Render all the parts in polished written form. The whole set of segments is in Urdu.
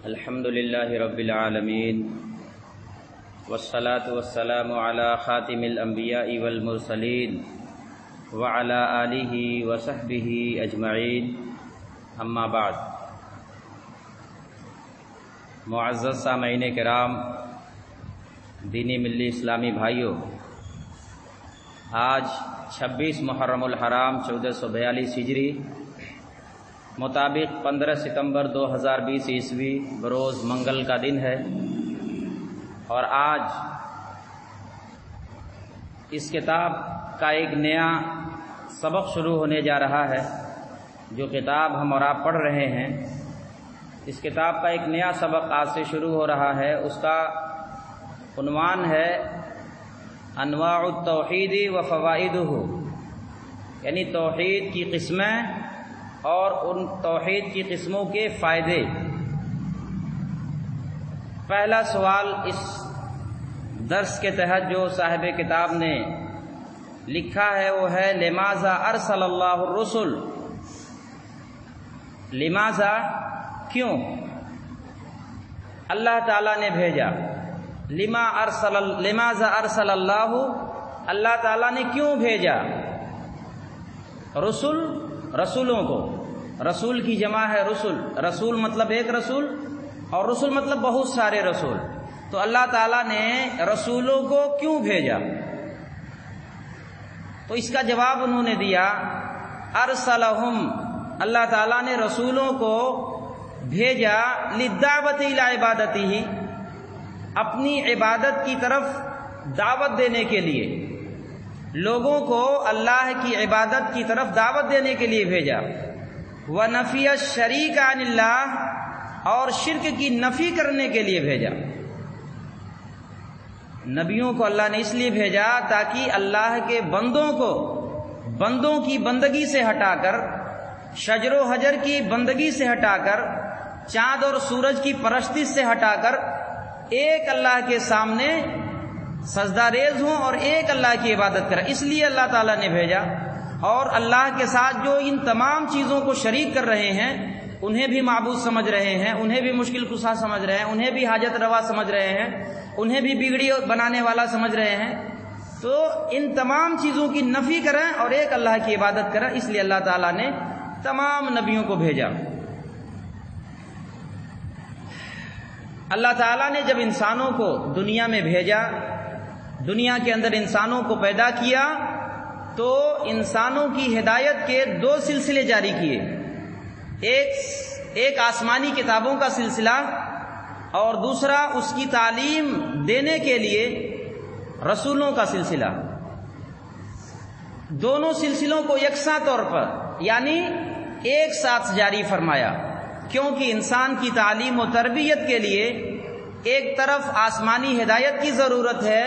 الحمد للہ رب العالمین والصلاة والسلام علی خاتم الانبیاء والمرسلین وعلی آلہ وصحبہ اجمعین، اما بعد۔ معزز سامعین کرام، دینی ملی اسلامی بھائیوں، آج 26 محرم الحرام 1442 ہجری مطابق 15 ستمبر 2020 عیسوی بروز منگل کا دن ہے، اور آج اس کتاب کا ایک نیا سبق شروع ہونے جا رہا ہے۔ جو کتاب ہم اور آپ پڑھ رہے ہیں، اس کتاب کا ایک نیا سبق آج سے شروع ہو رہا ہے۔ اس کا عنوان ہے انواع التوحید و فوائدہ، یعنی توحید کی قسمیں اور ان توحید کی قسموں کے فائدے۔ پہلا سوال اس درس کے تحت جو صاحب کتاب نے لکھا ہے وہ ہے لماذا ارسل اللہ الرسل، لماذا، کیوں اللہ تعالیٰ نے بھیجا، لماذا ارسل اللہ، اللہ تعالیٰ نے کیوں بھیجا رسولوں کو۔ رسول کی جمع ہے رسول، رسول مطلب ایک رسول، اور رسول مطلب بہت سارے رسول۔ تو اللہ تعالیٰ نے رسولوں کو کیوں بھیجا؟ تو اس کا جواب انہوں نے دیا، ارسلہم، اللہ تعالیٰ نے رسولوں کو بھیجا للدعوت الی عبادتہ، اپنی عبادت کی طرف دعوت دینے کے لیے، لوگوں کو اللہ کی عبادت کی طرف دعوت دینے کے لیے بھیجا۔ وَنَفِيَ الشَّرِيكَ عَنِ اللَّهِ، اور شرک کی نفی کرنے کے لیے بھیجا۔ نبیوں کو اللہ نے اس لیے بھیجا تاکہ اللہ کے بندوں کی بندگی سے ہٹا کر، شجر و حجر کی بندگی سے ہٹا کر، چاند اور سورج کی پرستش سے ہٹا کر ایک اللہ کے سامنے سجدہ ریز ہوں اور ایک اللہ کی عبادت کریں۔ اس لیے اللہ تعالیٰ نے بھیجا۔ اور اللہ کے ساتھ جو ان تمام چیزوں کو شریک کر رہے ہیں، انہیں بھی معبود سمجھ رہے ہیں، انہیں بھی مشکل کشا سمجھ رہے ہیں، انہیں بھی حاجت روا سمجھ رہے ہیں، انہیں بھی بگڑی بنانے والا سمجھ رہے ہیں، تو ان تمام چیزوں کی نفی کریں اور ایک اللہ کی عبادت کریں۔ اس لیے اللہ تعالیٰ نے تمام نبیوں کو بھیجا۔ اللہ تعالیٰ نے جب انسانوں کو دنیا میں بھیجا، دنیا کے اندر انسانوں کو پیدا کیا، تو انسانوں کی ہدایت کے دو سلسلے جاری کیے، ایک آسمانی کتابوں کا سلسلہ، اور دوسرا اس کی تعلیم دینے کے لیے رسولوں کا سلسلہ۔ دونوں سلسلوں کو یکساں طور پر یعنی ایک ساتھ جاری فرمایا، کیونکہ انسان کی تعلیم و تربیت کے لیے ایک طرف آسمانی ہدایت کی ضرورت ہے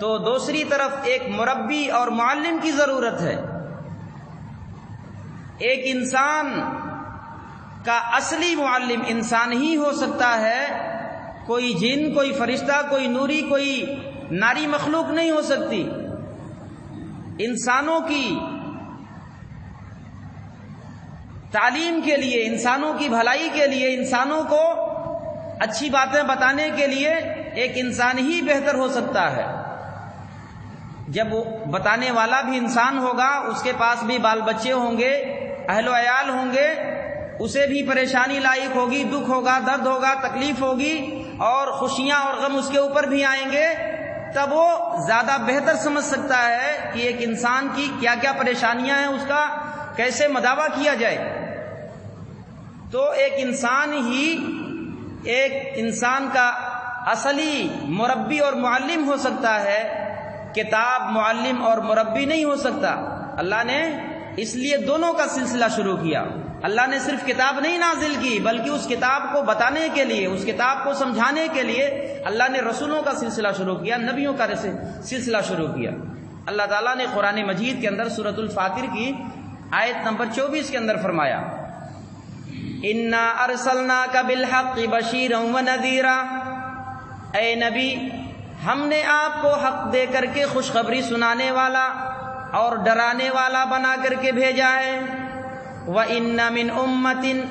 تو دوسری طرف ایک مربی اور معلم کی ضرورت ہے۔ ایک انسان کا اصلی معلم انسان ہی ہو سکتا ہے، کوئی جن، کوئی فرشتہ، کوئی نوری، کوئی ناری مخلوق نہیں ہو سکتی۔ انسانوں کی تعلیم کے لیے، انسانوں کی بھلائی کے لیے، انسانوں کو اچھی باتیں بتانے کے لیے ایک انسان ہی بہتر ہو سکتا ہے۔ جب وہ بتانے والا بھی انسان ہوگا، اس کے پاس بھی بال بچے ہوں گے، اہل و عیال ہوں گے، اسے بھی پریشانی لاحق ہوگی، دکھ ہوگا، درد ہوگا، تکلیف ہوگی، اور خوشیاں اور غم اس کے اوپر بھی آئیں گے، تب وہ زیادہ بہتر سمجھ سکتا ہے کہ ایک انسان کی کیا کیا پریشانیاں ہیں، اس کا کیسے مداوع کیا جائے۔ تو ایک انسان کا اصلی مربی اور معلم ہو سکتا ہے، کتاب معلم اور مربی نہیں ہو سکتا۔ اللہ نے اس لیے دونوں کا سلسلہ شروع کیا۔ اللہ نے صرف کتاب نہیں نازل کی، بلکہ اس کتاب کو بتانے کے لیے، اس کتاب کو سمجھانے کے لیے اللہ نے رسولوں کا سلسلہ شروع کیا، نبیوں کا سلسلہ شروع کیا۔ اللہ تعالیٰ نے قرآن مجید کے اندر سورۃ الفاتر کی آیت نمبر 24 کے اندر فرمایا، اِنَّا أَرْسَلْنَاكَ بِالْحَقِّ بَشِيرًا وَنَذِيرًا، اے نبی، ہم نے آپ کو حق دے کر کے خوشخبری سنانے والا اور ڈرانے والا بنا کر کے بھیجا ہے۔ وَإِنَّ مِنْ أُمَّةٍ،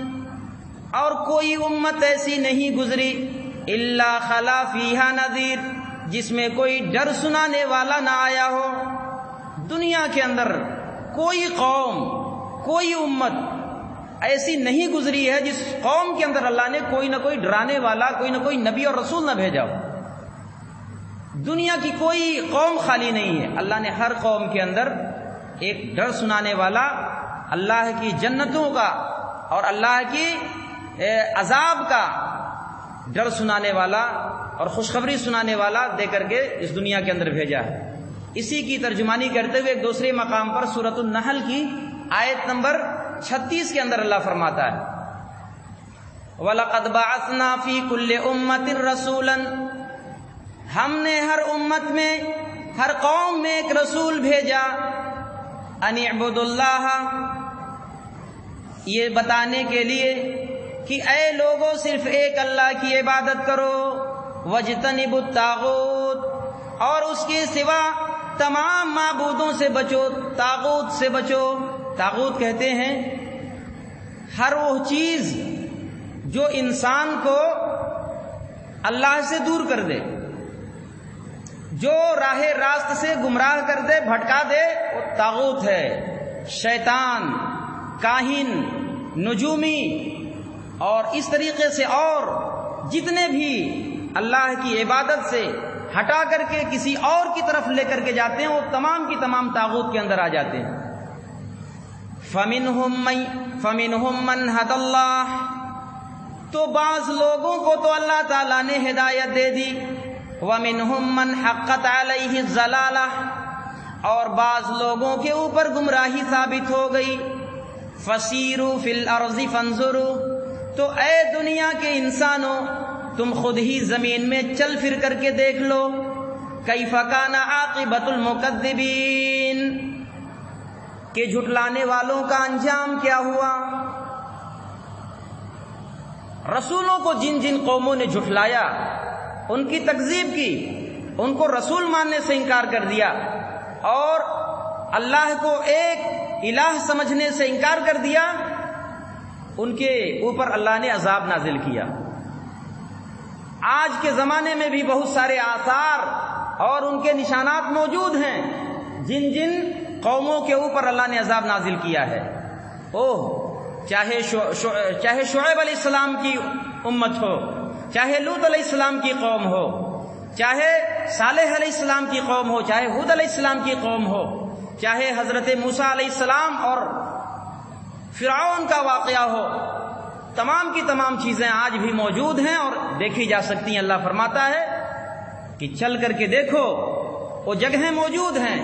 اور کوئی امت ایسی نہیں گزری الا خلا فیہا نذیر، جس میں کوئی ڈر سنانے والا نہ آیا ہو۔ دنیا کے اندر کوئی قوم، کوئی امت ایسی نہیں گزری ہے جس قوم کے اندر اللہ نے کوئی نہ کوئی ڈرانے والا، کوئی نہ کوئی نبی اور رسول نہ بھیجا ہو۔ دنیا کی کوئی قوم خالی نہیں ہے، اللہ نے ہر قوم کے اندر ایک ڈر سنانے والا، اللہ کی جنتوں کا اور اللہ کی عذاب کا ڈر سنانے والا اور خوشخبری سنانے والا دے کر کے اس دنیا کے اندر بھیجا ہے۔ اسی کی ترجمانی کرتے ہوئے ایک دوسرے مقام پر سورۃ النحل کی آیت نمبر 36 کے اندر اللہ فرماتا ہے وَلَقَدْ بَعَثْنَا فِي كُلِّ أُمَّةٍ رَسُولًا، ہم نے ہر امت میں، ہر قوم میں ایک رسول بھیجا، أَنِ اعْبُدُوا اللَّهَ، یہ بتانے کے لیے کہ اے لوگوں صرف ایک اللہ کی عبادت کرو، وَاجْتَنِبُوا الطَّاغُوتَ، اور اس کے سوا تمام معبودوں سے بچو، طاغوت سے بچو۔ طاغوت کہتے ہیں ہر وہ چیز جو انسان کو اللہ سے دور کر دے، جو راہ راست سے گمراہ کر دے، بھٹکا دے، وہ طاغوت ہے۔ شیطان، کاہن، نجومی اور اس طریقے سے اور جتنے بھی اللہ کی عبادت سے ہٹا کر کے کسی اور کی طرف لے کر کے جاتے ہیں، وہ تمام کی تمام طاغوت کے اندر آ جاتے ہیں۔ فَمِنْهُمْ مَنْ هَدَى اللَّهُ، تو بعض لوگوں کو تو اللہ تعالیٰ نے ہدایت دے دی، وَمِنْهُمْ مَنْ حَقَّتْ عَلَيْهِ الضَّلَالَةُ، اور بعض لوگوں کے اوپر گمراہی ثابت ہو گئی۔ فَسِيرُوا فِي الْأَرْضِ فَانظُرُوا، تو اے دنیا کے انسانوں تم خود ہی زمین میں چل پھر کر کے دیکھ لو، کیف کان عاقبۃ المکذبین، کہ جھٹلانے والوں کا انجام کیا ہوا۔ رسولوں کو جن جن قوموں نے جھٹلایا، ان کی تکذیب کی، ان کو رسول ماننے سے انکار کر دیا اور اللہ کو ایک الہ سمجھنے سے انکار کر دیا، ان کے اوپر اللہ نے عذاب نازل کیا۔ آج کے زمانے میں بھی بہت سارے آثار اور ان کے نشانات موجود ہیں جن جن قوموں کے اوپر اللہ نے عذاب نازل کیا ہے۔ چاہے شعیب علیہ السلام کی امت ہو، چاہے لوط علیہ السلام کی قوم ہو، چاہے صالح علیہ السلام کی قوم ہو، چاہے ہود علیہ السلام کی قوم ہو، چاہے حضرت موسیٰ علیہ السلام اور فرعون کا واقعہ ہو، تمام کی تمام چیزیں آج بھی موجود ہیں اور دیکھی جا سکتی ہیں۔ اللہ فرماتا ہے کہ چل کر کے دیکھو، وہ جگہیں موجود ہیں،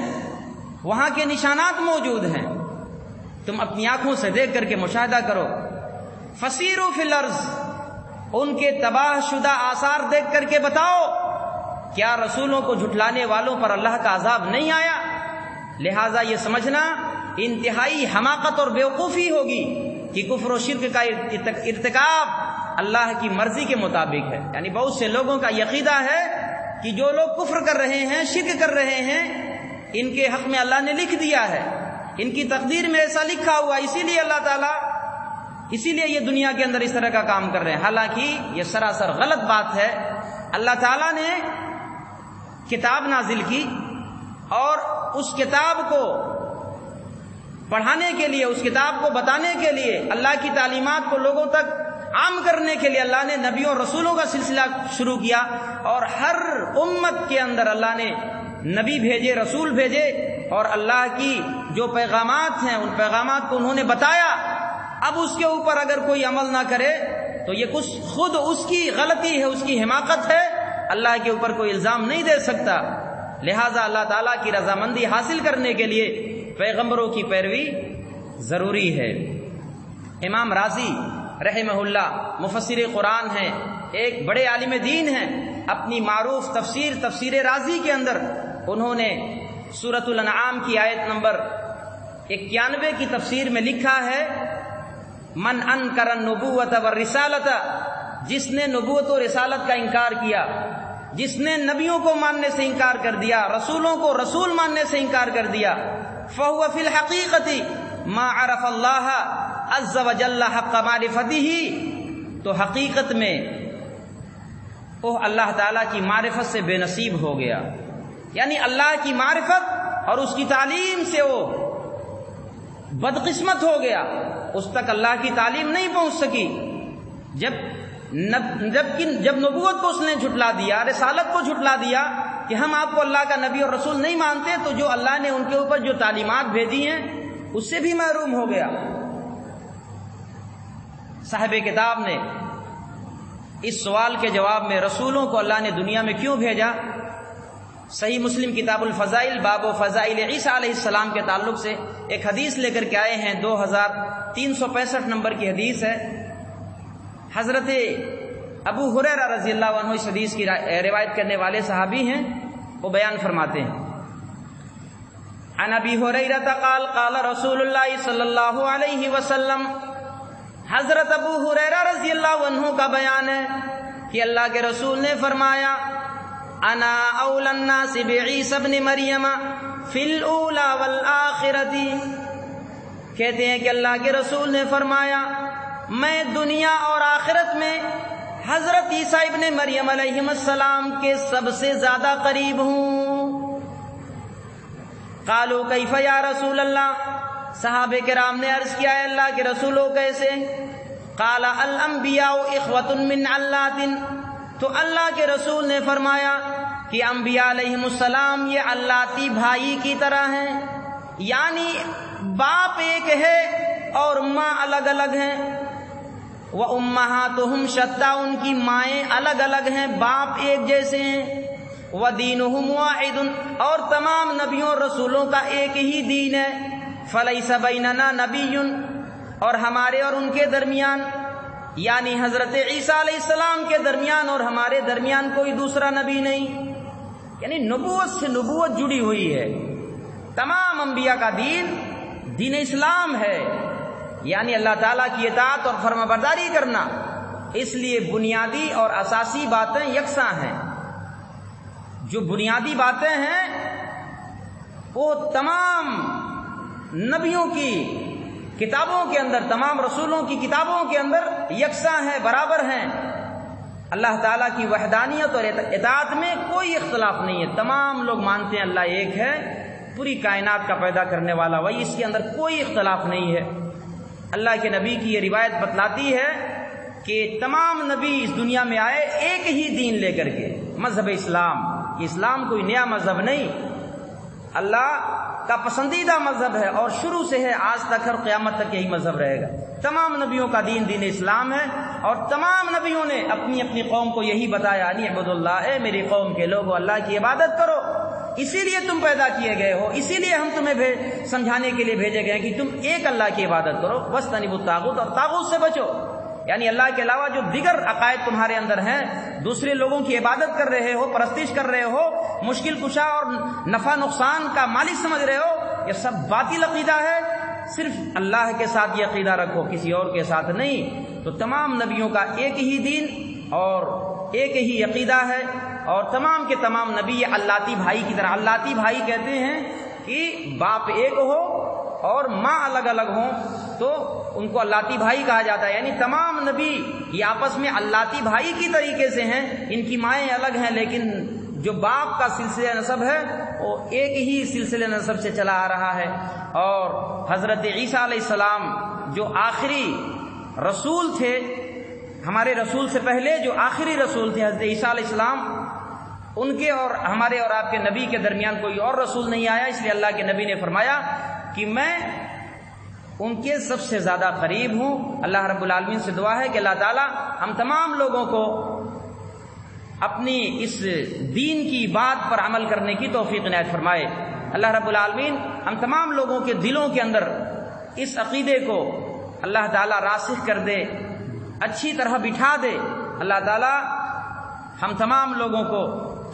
وہاں کے نشانات موجود ہیں، تم اپنی آنکھوں سے دیکھ کر کے مشاہدہ کرو۔ فسیروا فی الارض، ان کے تباہ شدہ آثار دیکھ کر کے بتاؤ، کیا رسولوں کو جھٹلانے والوں پر اللہ کا عذاب نہیں آیا؟ لہذا یہ سمجھنا انتہائی حماقت اور بیوقوفی ہوگی کہ کفر و شرک کا ارتکاب اللہ کی مرضی کے مطابق ہے۔ یعنی بہت سے لوگوں کا عقیدہ ہے کہ جو لوگ کفر کر رہے ہیں، شرک کر رہے ہیں، ان کے حق میں اللہ نے لکھ دیا ہے، ان کی تقدیر میں ایسا لکھا ہوا، اسی لیے اللہ تعالیٰ، اسی لیے یہ دنیا کے اندر اس طرح کا کام کر رہے ہیں۔ حالانکہ یہ سراسر غلط بات ہے۔ اللہ تعالیٰ نے کتاب نازل کی اور اس کتاب کو پڑھانے کے لیے، اس کتاب کو بتانے کے لیے، اللہ کی تعلیمات کو لوگوں تک عام کرنے کے لیے اللہ نے نبیوں اور رسولوں کا سلسلہ شروع کیا، اور ہر امت کے اندر اللہ نے نبی بھیجے، رسول بھیجے، اور اللہ کی جو پیغامات ہیں ان پیغامات کو انہوں نے بتایا۔ اب اس کے اوپر اگر کوئی عمل نہ کرے تو یہ کچھ خود اس کی غلطی ہے، اس کی حماقت ہے، اللہ کے اوپر کوئی الزام نہیں دے سکتا۔ لہذا اللہ تعالیٰ کی رضامندی حاصل کرنے کے لیے پیغمبروں کی پیروی ضروری ہے۔ امام رازی رحمہ اللہ مفسر قرآن ہیں، ایک بڑے عالم دین ہیں۔ اپنی معروف تفسیر رازی کے اندر انہوں نے سورۃ الانعام کی آیت نمبر 91 کی تفسیر میں لکھا ہے، من انکر النبوۃ والرسالۃ، جس نے نبوت و رسالت کا انکار کیا، جس نے نبیوں کو ماننے سے انکار کر دیا، رسولوں کو رسول ماننے سے انکار کر دیا، فَهُوَ فِي الْحَقِيقَةِ مَا عَرَفَ اللَّهَ عَزَّ وَجَلَّ حَقَّ مَعْرِفَتِهِ، تو حقیقت میں وہ اللہ تعالیٰ کی معرفت سے بے نصیب ہو گیا، یعنی اللہ کی معرفت اور اس کی تعلیم سے وہ بدقسمت ہو گیا، اس تک اللہ کی تعلیم نہیں پہنچ سکی۔ جب نبوت کو اس نے جھٹلا دیا، رسالت کو جھٹلا دیا کہ ہم آپ کو اللہ کا نبی اور رسول نہیں مانتے، تو جو اللہ نے ان کے اوپر جو تعلیمات بھیجی ہیں اس سے بھی محروم ہو گیا۔ صاحب کتاب نے اس سوال کے جواب میں رسولوں کو اللہ نے دنیا میں کیوں بھیجا، صحیح مسلم کتاب الفضائل باب و فضائل عیسیٰ علیہ السلام کے تعلق سے ایک حدیث لے کر کے آئے ہیں، 2365 نمبر کی حدیث ہے۔ حضرت ابو ہریرہ رضی اللہ عنہ اس حدیث کی روایت کرنے والے صحابی ہیں، وہ بیان فرماتے ہیں، عن ابی ہریرہ قال قال رسول اللہ صلی اللہ علیہ وسلم، حضرت ابو ہریرہ رضی اللہ عنہ کا بیان ہے کہ اللہ کے رسول نے فرمایا، انا اولی الناس بعیسی ابن مریم فی الاولی والآخرۃ، کہتے ہیں کہ اللہ کے رسول نے فرمایا میں دنیا اور آخرت میں حضرت عیسیٰ ابن مریم علیہ السلام کے سب سے زیادہ قریب ہوں۔ قالوا کیف یا رسول اللہ، صحابہ کرام نے عرض کیا ہے اللہ کے رسولوں کیسے؟ قال الانبیاء اخوۃ من علات، تو اللہ کے رسول نے فرمایا کہ انبیاء علیہم السلام یہ علاتی بھائی کی طرح ہیں، یعنی باپ ایک ہے اور ماں الگ الگ ہیں، وَأُمَّهَاتُهُمْ شَتَّىٰ، ان کی مائیں الگ الگ ہیں، باپ ایک جیسے ہیں، وَدِينُهُمْ وَاحِدٌ، اور تمام نبیوں اور رسولوں کا ایک ہی دین ہے، فَلَيْسَ بَيْنَنَا نَبِيٌّ، اور ہمارے اور ان کے درمیان، یعنی حضرت عیسیٰ علیہ السلام کے درمیان اور ہمارے درمیان کوئی دوسرا نبی نہیں، یعنی نبوت سے نبوت جڑی ہوئی ہے، تمام انبیاء کا دین اسلام ہے، یعنی اللہ تعالیٰ کی اطاعت اور فرما برداری کرنا، اس لیے بنیادی اور اساسی باتیں یکساں ہیں۔ جو بنیادی باتیں ہیں وہ تمام نبیوں کی کتابوں کے اندر، تمام رسولوں کی کتابوں کے اندر یکساں ہیں، برابر ہیں۔ اللہ تعالیٰ کی وحدانیت اور اطاعت میں کوئی اختلاف نہیں ہے، تمام لوگ مانتے ہیں اللہ ایک ہے، پوری کائنات کا پیدا کرنے والا وہی، اس کے اندر کوئی اختلاف نہیں ہے۔ اللہ کے نبی کی یہ روایت بتلاتی ہے کہ تمام نبی اس دنیا میں آئے ایک ہی دین لے کر کے، مذہب اسلام۔ اسلام کوئی نیا مذہب نہیں، اللہ کا پسندیدہ مذہب ہے اور شروع سے ہے آج تک اور قیامت تک یہی مذہب رہے گا۔ تمام نبیوں کا دین اسلام ہے، اور تمام نبیوں نے اپنی اپنی قوم کو یہی بتایا، انی اعبدوا اللہ، اے میری قوم کے لوگو اللہ کی عبادت کرو، اسی لیے تم پیدا کیے گئے ہو، اسی لیے ہم تمہیں سمجھانے کے لیے بھیجے گئے کہ تم ایک اللہ کی عبادت کرو، واجتنبوا الطاغوت، اور طاغوت سے بچو، یعنی اللہ کے علاوہ جو دیگر عقائد تمہارے اندر ہیں، دوسرے لوگوں کی عبادت کر رہے ہو، پرستش کر رہے ہو، مشکل کشا اور نفع نقصان کا مالک سمجھ رہے ہو، یہ سب باطل عقیدہ ہے، صرف اللہ کے ساتھ یہ عقیدہ رکھو، کسی اور کے ساتھ نہیں۔ تو تمام نبیوں کا ایک ہی دین اور ایک ہی عقیدہ ہے، اور تمام کے تمام نبی علاتی بھائی کی طرح، علاتی بھائی کہتے ہیں کہ باپ ایک ہو اور ماں الگ الگ ہوں تو ان کو علاتی بھائی کہا جاتا ہے، یعنی تمام نبی یہ آپس میں علاتی بھائی کی طریقے سے ہیں، ان کی مائیں الگ ہیں لیکن جو باپ کا سلسلہ نسب ہے وہ ایک ہی سلسلہ نسب سے چلا آ رہا ہے۔ اور حضرت عیسیٰ علیہ السلام جو آخری رسول تھے، ہمارے رسول سے پہلے جو آخری رسول تھے حضرت عیسیٰ علیہ السلام، ان کے اور ہمارے اور آپ کے نبی کے درمیان کوئی اور رسول نہیں آیا، اس لیے اللہ کے نبی نے فرمایا کہ میں ان کے سب سے زیادہ قریب ہوں۔ اللہ رب العالمین سے دعا ہے کہ اللہ تعالی ہم تمام لوگوں کو اپنی اس دین کی بات پر عمل کرنے کی توفیق عنایت فرمائے۔ اللہ رب العالمین ہم تمام لوگوں کے دلوں کے اندر اس عقیدے کو اللہ تعالی راسخ کر دے، اچھی طرح بٹھا دے۔ اللہ تعالی ہم تمام لوگوں کو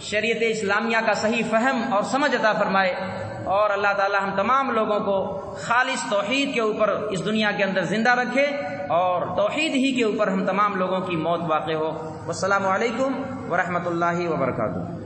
شریعت اسلامیہ کا صحیح فہم اور سمجھ عطا فرمائے، اور اللہ تعالی ہم تمام لوگوں کو خالص توحید کے اوپر اس دنیا کے اندر زندہ رکھے، اور توحید ہی کے اوپر ہم تمام لوگوں کی موت واقع ہو۔ والسلام علیکم ورحمۃ اللہ وبرکاتہ۔